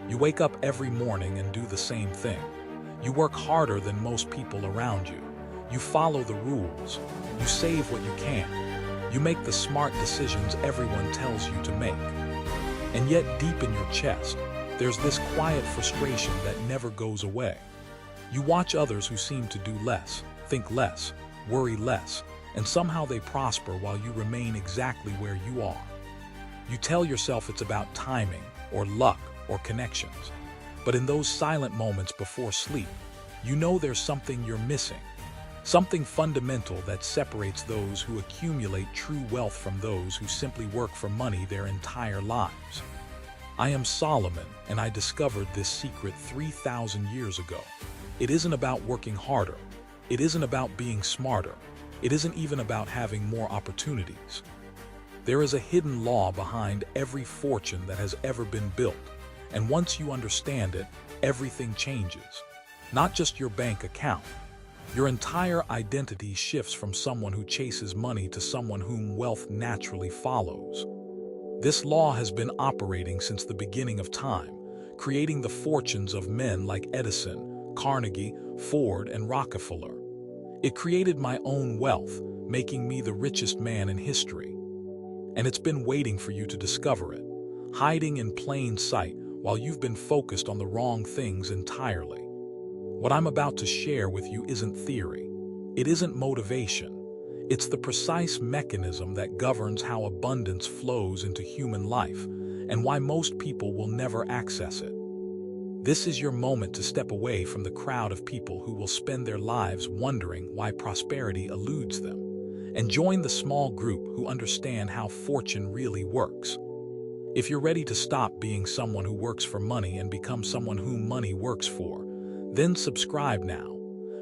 You wake up every morning and do the same thing. You work harder than most people around you. You follow the rules. You save what you can. You make the smart decisions everyone tells you to make. And yet deep in your chest, there's this quiet frustration that never goes away. You watch others who seem to do less, think less, worry less, and somehow they prosper while you remain exactly where you are. You tell yourself it's about timing, or luck, or connections. But in those silent moments before sleep, you know there's something you're missing. Something fundamental that separates those who accumulate true wealth from those who simply work for money their entire lives. I am Solomon, and I discovered this secret 3,000 years ago. It isn't about working harder. It isn't about being smarter. It isn't even about having more opportunities. There is a hidden law behind every fortune that has ever been built, and once you understand it, everything changes. Not just your bank account. Your entire identity shifts from someone who chases money to someone whom wealth naturally follows. This law has been operating since the beginning of time, creating the fortunes of men like Edison, Carnegie, Ford, and Rockefeller. It created my own wealth, making me the richest man in history. And it's been waiting for you to discover it, hiding in plain sight while you've been focused on the wrong things entirely. What I'm about to share with you isn't theory. It isn't motivation. It's the precise mechanism that governs how abundance flows into human life and why most people will never access it. This is your moment to step away from the crowd of people who will spend their lives wondering why prosperity eludes them, and join the small group who understand how fortune really works. If you're ready to stop being someone who works for money and become someone whom money works for, then subscribe now,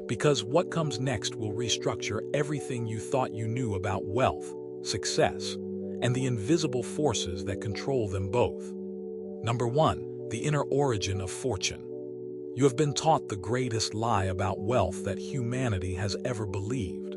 because what comes next will restructure everything you thought you knew about wealth, success, and the invisible forces that control them both. Number 1, the inner origin of fortune. You have been taught the greatest lie about wealth that humanity has ever believed.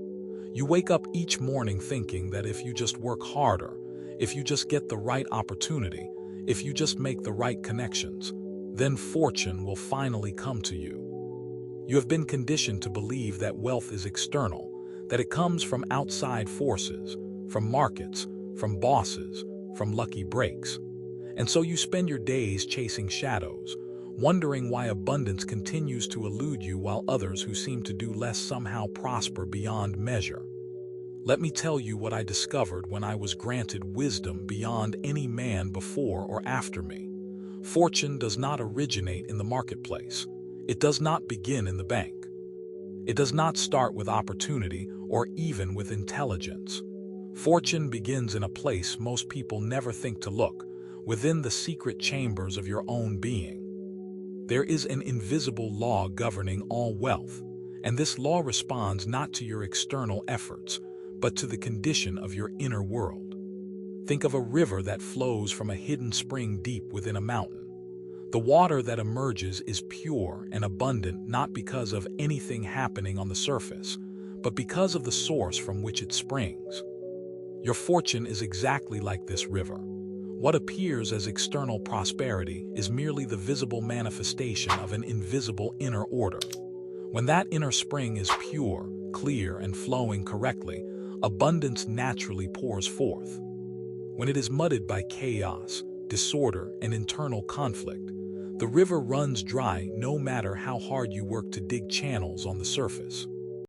You wake up each morning thinking that if you just work harder, if you just get the right opportunity, if you just make the right connections, then fortune will finally come to you. You have been conditioned to believe that wealth is external, that it comes from outside forces, from markets, from bosses, from lucky breaks. And so you spend your days chasing shadows, wondering why abundance continues to elude you while others who seem to do less somehow prosper beyond measure. Let me tell you what I discovered when I was granted wisdom beyond any man before or after me. Fortune does not originate in the marketplace. It does not begin in the bank. It does not start with opportunity or even with intelligence. Fortune begins in a place most people never think to look, within the secret chambers of your own being. There is an invisible law governing all wealth, and this law responds not to your external efforts, but to the condition of your inner world. Think of a river that flows from a hidden spring deep within a mountain. The water that emerges is pure and abundant not because of anything happening on the surface, but because of the source from which it springs. Your fortune is exactly like this river. What appears as external prosperity is merely the visible manifestation of an invisible inner order. When that inner spring is pure, clear, and flowing correctly, abundance naturally pours forth. When it is muddied by chaos, disorder, and internal conflict, the river runs dry no matter how hard you work to dig channels on the surface.